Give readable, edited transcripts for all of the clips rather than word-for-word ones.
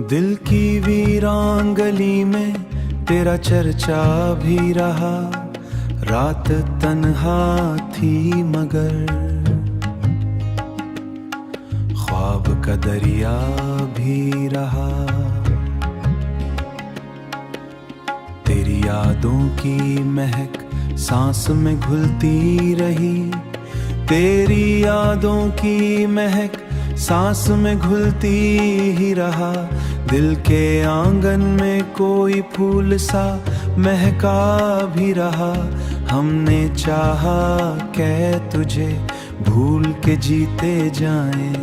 दिल की वीरान गली में तेरा चर्चा भी रहा। रात तन्हा थी मगर ख्वाब का दरिया भी रहा। तेरी यादों की महक सांस में घुलती रही। तेरी यादों की महक सांस में घुलती ही रहा। दिल के आंगन में कोई फूल सा महका भी रहा। हमने चाहा कै तुझे भूल के जीते जाएं,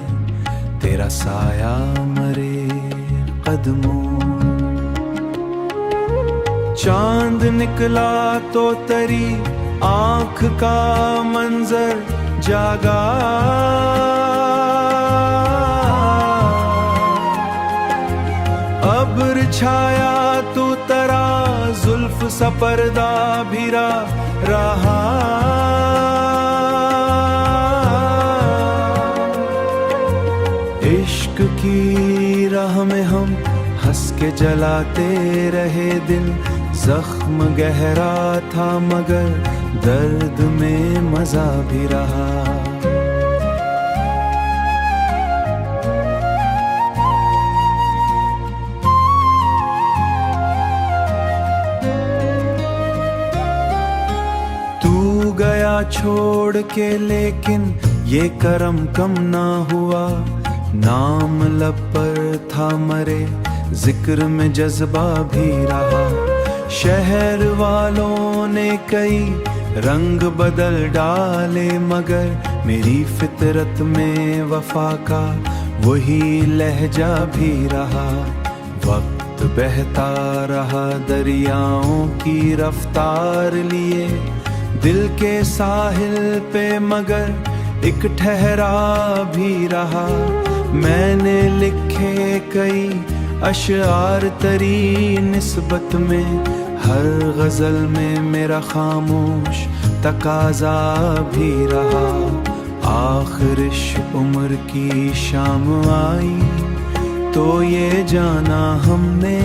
तेरा साया मरे कदमों। चांद निकला तो तेरी आंख का मंजर जागा। अब्र छाया तू तरा जुल्फ सा पर्दा भिरा रहा। इश्क की राह में हम हंस के जलाते रहे दिल। जख्म गहरा था मगर दर्द में मजा भी रहा। तू गया छोड़ के लेकिन ये करम कम ना हुआ। नाम लब पर था मरे जिक्र में जज्बा भी रहा। शहर वालों ने कई रंग बदल डाले मगर मेरी फितरत में वफा का वही लहजा भी रहा। वक्त बहता रहा दरियाओं की रफ्तार लिए दिल के साहिल पे मगर एक ठहरा भी रहा। मैंने लिखे कई अशआर तरी निस्बत में, हर गजल में मेरा खामोश तकाजा भी रहा। आखिरिश उम्र की शाम आई तो ये जाना हमने,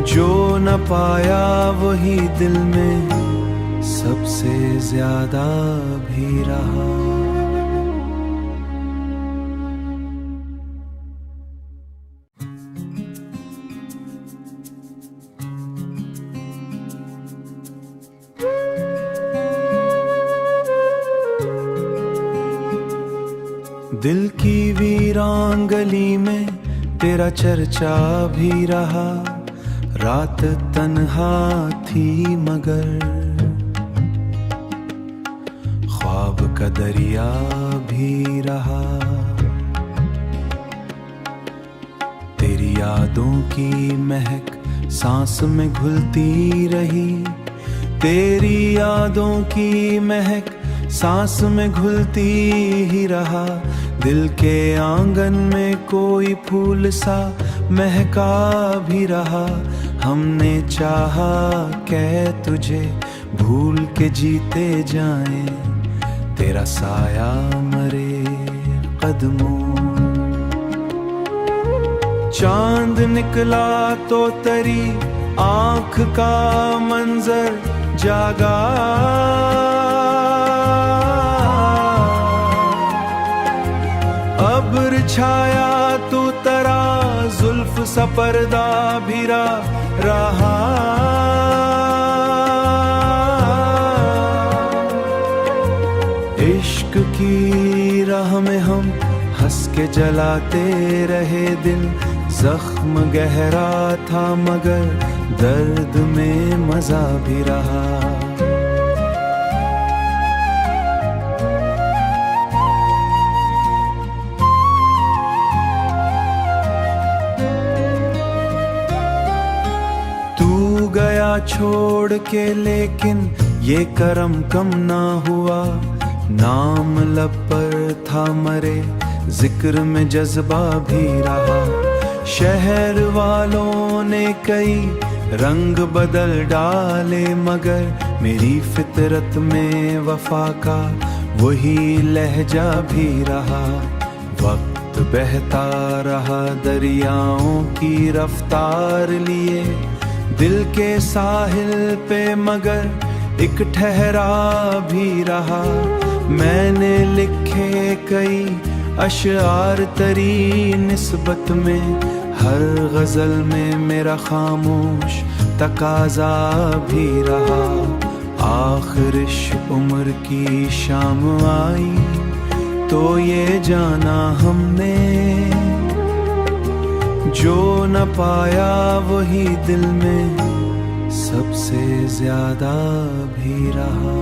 जो न पाया वही दिल में सबसे ज्यादा भी रहा। दिल की वीरान गली में तेरा चर्चा भी रहा। रात तन्हा थी मगर ख्वाब का दरिया भी रहा। तेरी यादों की महक सांस में घुलती रही। तेरी यादों की महक सांस में घुलती ही रहा। दिल के आंगन में कोई फूल सा महका भी रहा। हमने चाहा कै तुझे भूल के जीते जाएं, तेरा साया मरे कदमों। चांद निकला तो तेरी आंख का मंजर जागा। अब्र छाया तू तरा जुल्फ सा पर्दा भिरा रहा। इश्क की राह में हम हंस के जलाते रहे दिल। जख्म गहरा था मगर दर्द में मजा भी रहा। गया छोड़ के लेकिन ये करम कम ना हुआ। नाम लब पर था मरे जिक्र में जज्बा भी रहा। शहर वालों ने कई रंग बदल डाले मगर मेरी फितरत में वफा का वही लहजा भी रहा। वक्त वक्त बहता रहा दरियाओं की रफ्तार लिए, दिल के साहिल पे मगर एक ठहरा भी रहा। मैंने लिखे कई अशआर तेरी निस्बत में, हर गजल में मेरा खामोश तकाजा भी रहा। आखिरिश उम्र की शाम आई तो ये जाना हमने, जो न पाया वही दिल में सबसे ज्यादा भी रहा।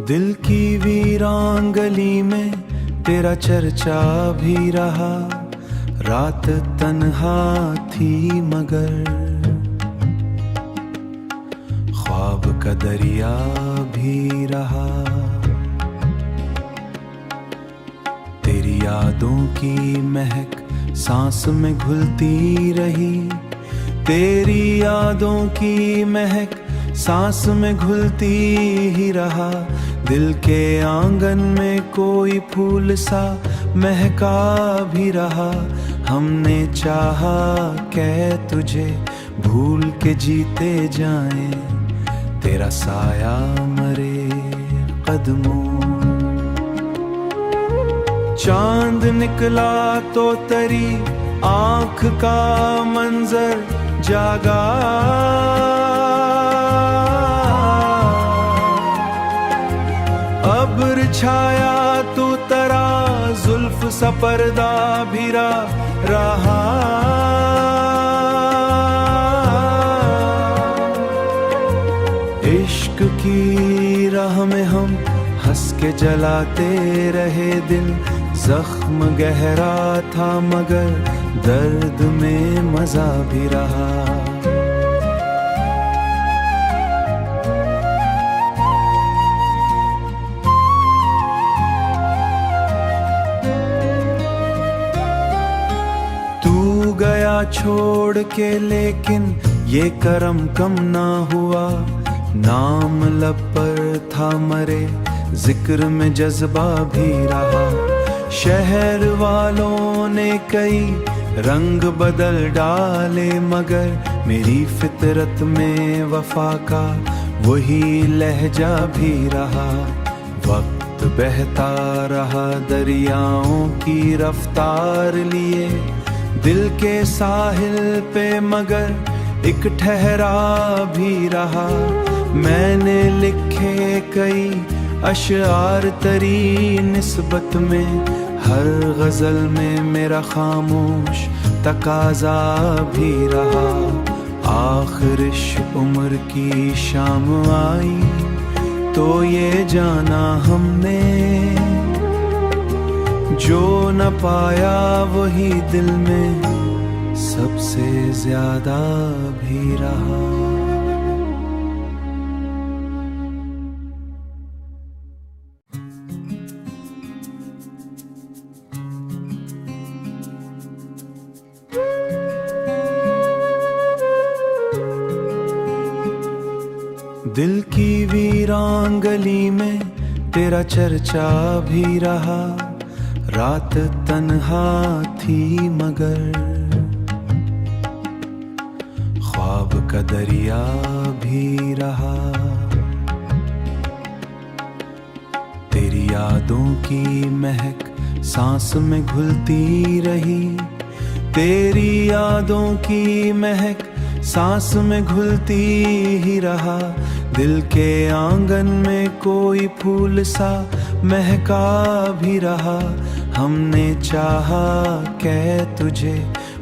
दिल की वीरान गली में तेरा चर्चा भी रहा। रात तन्हा थी मगर ख्वाब का दरिया भी रहा। तेरी यादों की महक सांस में घुलती रही, तेरी यादों की महक सांस में घुलती ही रहा। दिल के आंगन में कोई फूल सा महका भी रहा। हमने चाहा कह तुझे भूल के जीते जाएं, तेरा साया मरे कदमों। चांद निकला तो तेरी आंख का मंजर जागा। अब्र छाया तो तरा जुल्फ सा पर्दा भिरा रहा। इश्क की राह में हम हंस के जलाते रहे दिल, जख्म गहरा था मगर दर्द में मजा भी रहा। गया छोड़ के लेकिन ये करम कम ना हुआ। नाम लब पर था मरे जिक्र में जज्बा भी रहा। शहर वालों ने कई रंग बदल डाले मगर मेरी फितरत में वफा का वही लहजा भी रहा। वक्त बहता रहा दरियाओं की रफ्तार लिए, दिल के साहिल पे मगर एक ठहरा भी रहा। मैंने लिखे कई अशआर तेरी निस्बत में, हर गजल में मेरा खामोश तकाजा भी रहा। आखिरिश उम्र की शाम आई तो ये जाना हमने, जो न पाया वही दिल में सबसे ज्यादा भी रहा। दिल की वीरान गली में तेरा चर्चा भी रहा। रात तन्हा थी मगर ख्वाब का दरिया भी रहा। तेरी यादों की महक सांस में घुलती रही, तेरी यादों की महक सांस में घुलती ही रहा। दिल के आंगन में कोई फूल सा महका भी रहा। हमने चाहा कह तुझे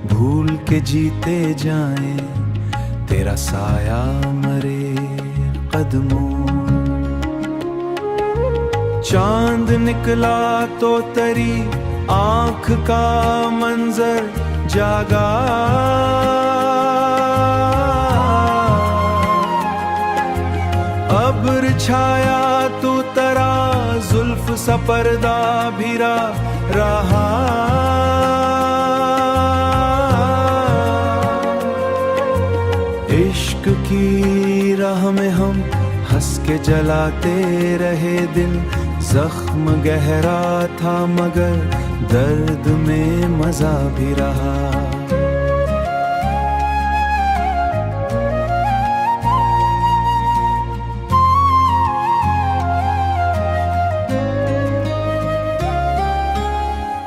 भूल के जीते जाएं, तेरा साया मरे कदमों। चांद निकला तो तेरी आंख का मंजर जागा। अब्र छाया तो तरा जुल्फ सा पर्दा भिरा रहा। इश्क की राह में हम हंस के जलाते रहे दिल, जख्म गहरा था मगर दर्द में मजा भी रहा।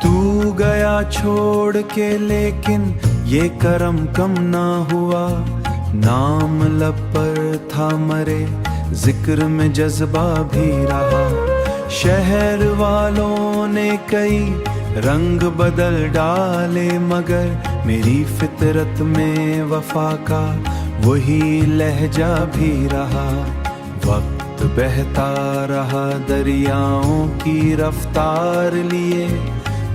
तू गया छोड़ के लेकिन ये करम कम ना हुआ, नाम लब पर था मरे जिक्र में जज्बा भी रहा। शहर वालों ने कई रंग बदल डाले मगर मेरी फितरत में वफा का वही लहजा भी रहा। वक्त बहता रहा दरियाओं की रफ्तार लिए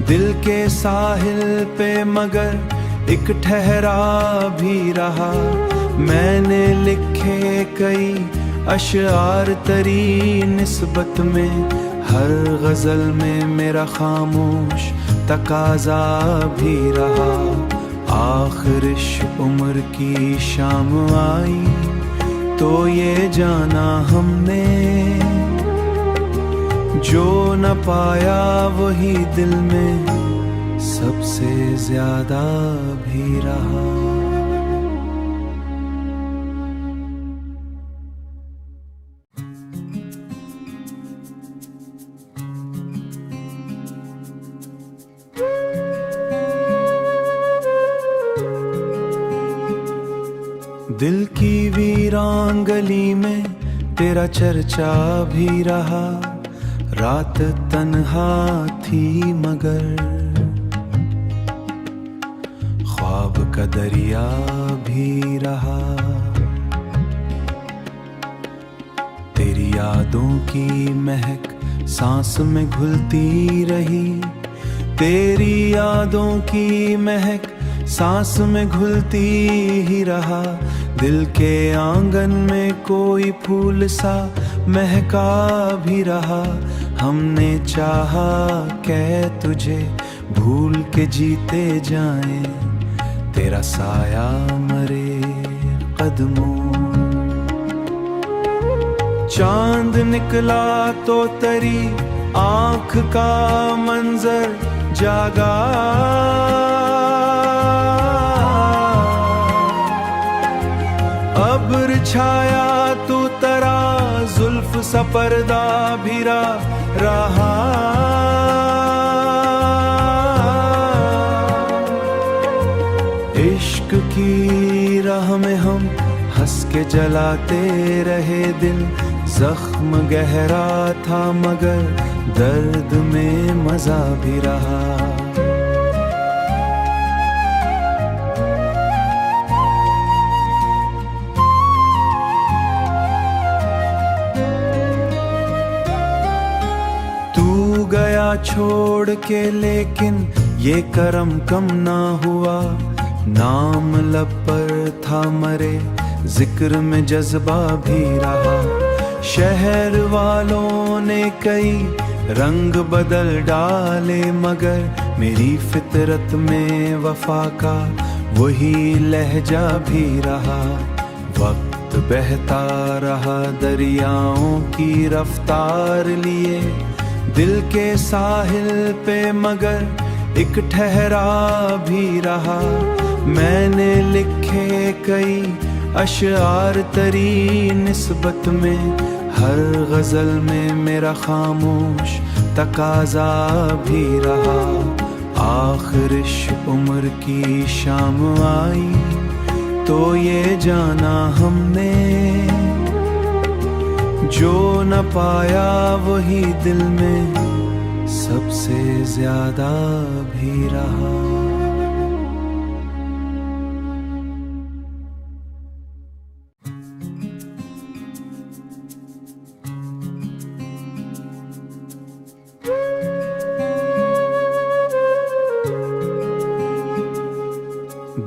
दिल के साहिल पे मगर एक ठहरा भी रहा। मैंने लिखे कई अशआर तरी निस्बत में, हर गजल में मेरा खामोश तकाजा भी रहा। आखिरिश उम्र की शाम आई तो ये जाना हमने, जो न पाया वही दिल में सबसे ज्यादा भी रहा। दिल की वीरान गली में तेरा चर्चा भी रहा। रात तन्हा थी मगर ख्वाब का दरिया भी रहा। तेरी यादों की महक सांस में घुलती रही, तेरी यादों की महक सांस में घुलती ही रहा। दिल के आंगन में कोई फूल सा महका भी रहा। हमने चाहा कह तुझे भूल के जीते जाएं, तेरा साया मरे कदमों। चांद निकला तो तेरी आंख का मंजर जागा। अब्र छाया तो तरा जुल्फ सा पर्दा भिरा रहा। इश्क की राह में हम हंस के जलाते रहे दिल, जख्म गहरा था मगर दर्द में मजा भी रहा। गया छोड़ के लेकिन ये करम कम ना हुआ, नाम लब पर था मरे जिक्र में जज्बा भी रहा। शहर वालों ने कई रंग बदल डाले मगर मेरी फितरत में वफा का वही लहजा भी रहा। वक्त बहता रहा दरियाओं की रफ्तार लिए दिल के साहिल पे मगर एक ठहरा भी रहा। मैंने लिखे कई अशआर तरी निस्बत में, हर गजल में मेरा खामोश तकाजा भी रहा। आखिरिश उम्र की शाम आई तो ये जाना हमने, जो न पाया वही दिल में सबसे ज्यादा भी रहा।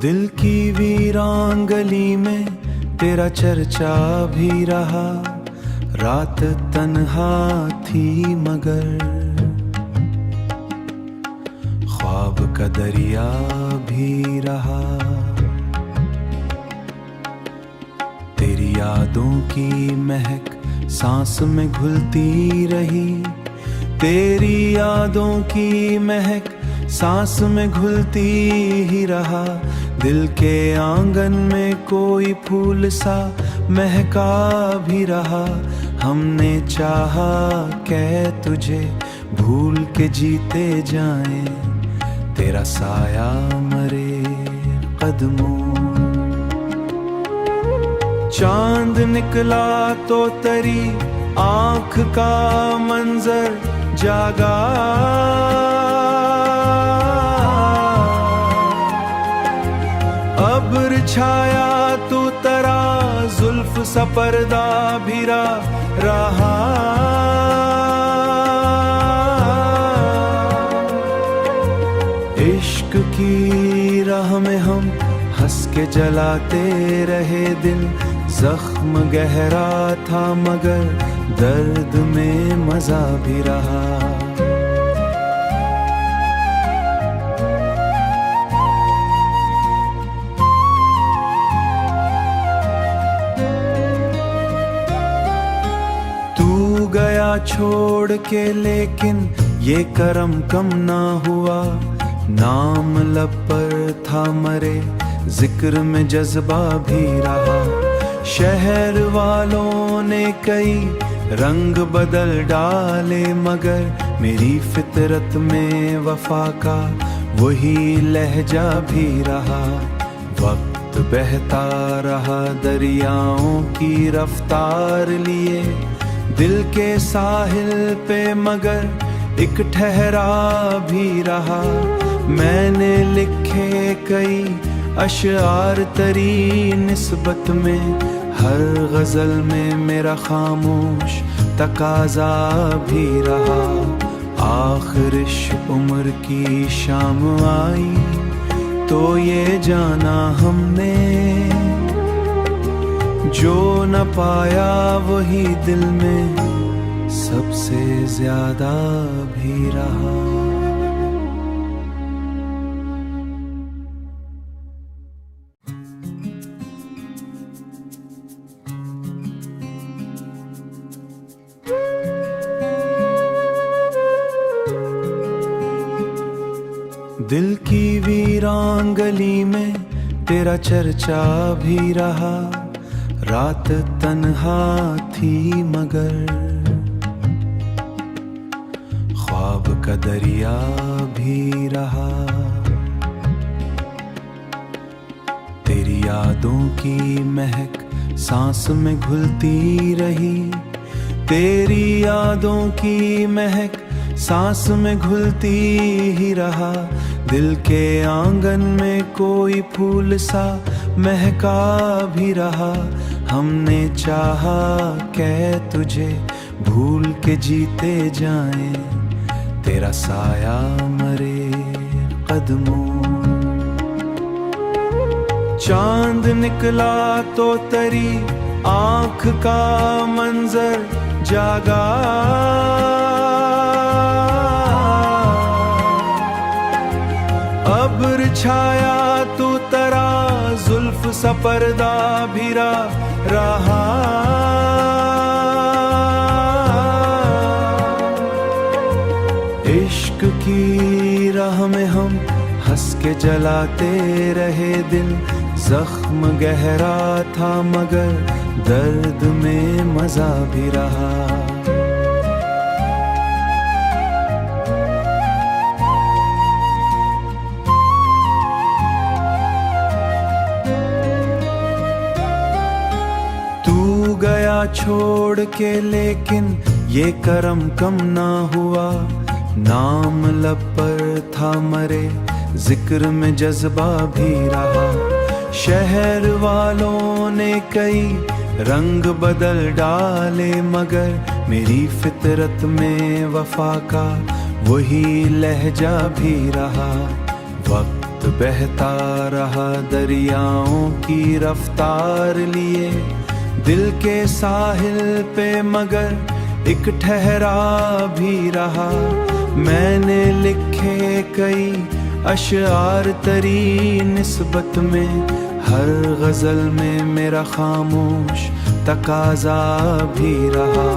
दिल की वीरान गली में तेरा चर्चा भी रहा। रात तन्हा थी मगर का दरिया भी रहा, तेरी यादों की महक सांस में घुलती रही, तेरी यादों की महक सांस में घुलती ही रहा। दिल के आंगन में कोई फूल सा महका भी रहा। हमने चाहा कह तुझे भूल के जीते जाएं, तेरा साया मरे कदमों। चांद निकला तो तेरी आंख का मंजर जागा, अब्र छाया तू तरा जुल्फ सा पर्दा भिरा रहा। इश्क की राह में हम हंस के जलाते रहे दिल, जख्म गहरा था मगर दर्द में मजा भी रहा। तू गया छोड़ के लेकिन ये करम कम ना हुआ, नाम लब पर था मरे जिक्र में जज्बा भी रहा। शहर वालों ने कई रंग बदल डाले मगर मेरी फितरत में वफा का वही लहजा भी रहा। वक्त बहता रहा दरियाओं की रफ्तार लिए, दिल के साहिल पे मगर एक ठहरा भी रहा। मैंने लिखे कई अशआर तेरी निस्बत में, हर गजल में मेरा खामोश तकाजा भी रहा। आखिरिश उम्र की शाम आई तो ये जाना हमने, जो न पाया वही दिल में सबसे ज्यादा भी रहा। दिल की वीरान गली में तेरा चर्चा भी रहा। रात तन्हा थी मगर ख्वाब का दरिया भी रहा। तेरी यादों की महक सांस में घुलती रही, तेरी यादों की महक सांस में घुलती ही रहा। दिल के आंगन में कोई फूल सा महका भी रहा। हमने चाहा कह तुझे भूल के जीते जाएं, तेरा साया मरे कदमों। चांद निकला तो तेरी आंख का मंजर जागा, अब्र छाया तू तरा जुल्फ सा पर्दा भिरा रहा। इश्क की राह में हम हंस के जलाते रहे दिल, जख्म गहरा था मगर दर्द में मजा भी रहा। गया छोड़ के लेकिन ये करम कम ना हुआ, नाम लब पर था मरे जिक्र में जज्बा भी रहा। शहर वालों ने कई रंग बदल डाले मगर मेरी फितरत में वफा का वही लहजा भी रहा। वक्त बहता रहा दरियाओं की रफ्तार लिए, दिल के साहिल पे मगर एक ठहरा भी रहा। मैंने लिखे कई अशआर तरी निस्बत में, हर गजल में मेरा खामोश तकाजा भी रहा।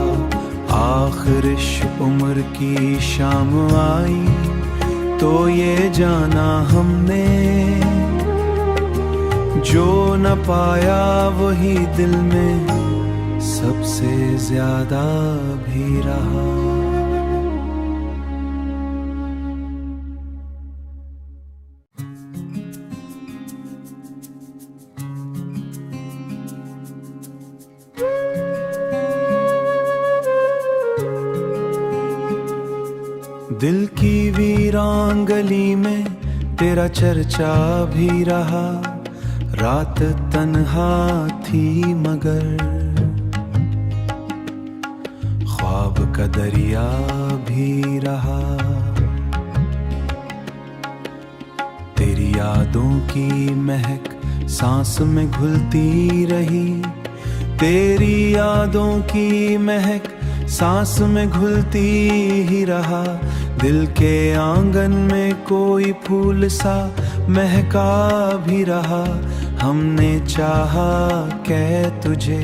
आखिरिश उम्र की शाम आई तो ये जाना हमने, जो न पाया वही दिल में सबसे ज्यादा भी रहा। दिल की वीरान गली में तेरा चर्चा भी रहा। रात तन्हा थी मगर ख्वाब का दरिया भी रहा। तेरी यादों की महक सांस में घुलती रही। तेरी यादों की महक सांस में घुलती ही रहा। दिल के आंगन में कोई फूल सा महका भी रहा। हमने चाहा कह तुझे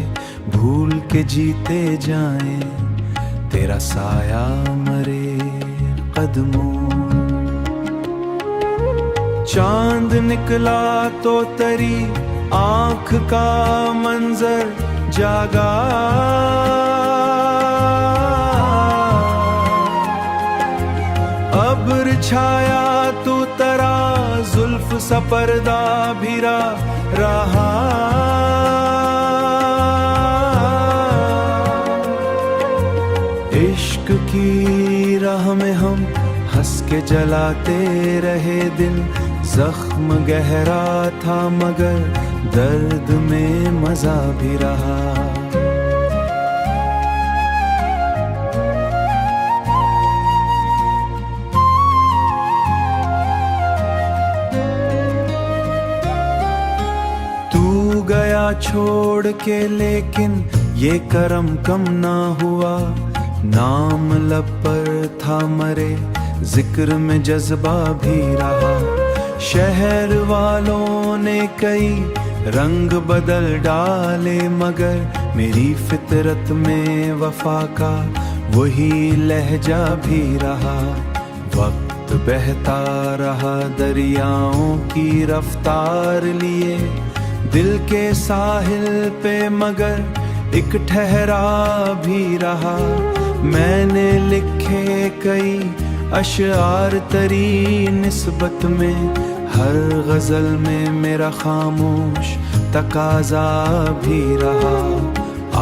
भूल के जीते जाएं, तेरा साया मरे कदमों। चांद निकला तो तेरी आंख का मंजर जागा। अब्र छाया तू तरा जुल्फ सा पर्दा भिरा रहा। इश्क की राह में हम हंस के जलाते रहे दिल। जख्म गहरा था मगर दर्द में मजा भी रहा। गया छोड़ के लेकिन ये करम कम ना हुआ। नाम लब पर था मरे जिक्र में जज्बा भी रहा। शहर वालों ने कई रंग बदल डाले मगर मेरी फितरत में वफा का वही लहजा भी रहा। वक्त बहता रहा दरियाओं की रफ्तार लिए दिल के साहिल पे मगर एक ठहरा भी रहा। मैंने लिखे कई अशआर तरी निस्बत में, हर गजल में मेरा खामोश तकाजा भी रहा।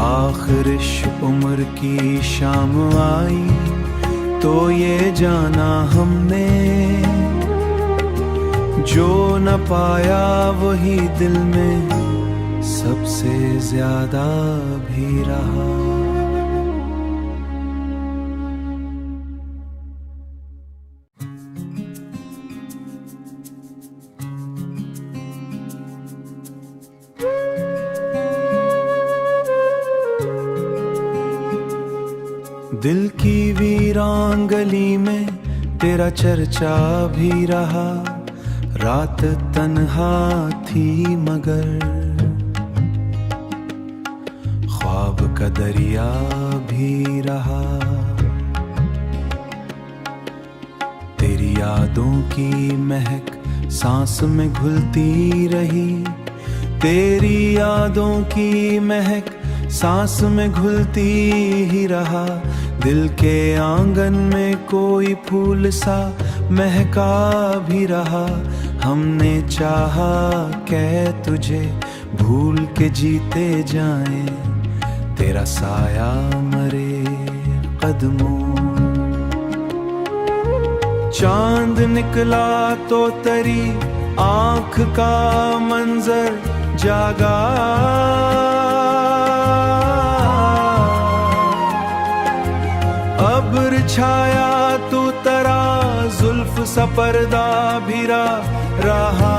आखिरिश उम्र की शाम आई तो ये जाना हमने, जो न पाया वही दिल में सबसे ज्यादा भी रहा। दिल की वीरान गली में तेरा चर्चा भी रहा। रात तन्हा थी मगर ख्वाब का दरिया भी रहा। तेरी यादों की महक सांस में घुलती रही। तेरी यादों की महक सांस में घुलती ही रहा। दिल के आंगन में कोई फूल सा महका भी रहा। हमने चाहा कह तुझे भूल के जीते जाएं, तेरा साया मरे कदमों। चांद निकला तो तेरी आंख का मंजर जागा। अब्र छाया तू तरा जुल्फ सा पर्दा भिरा रहा।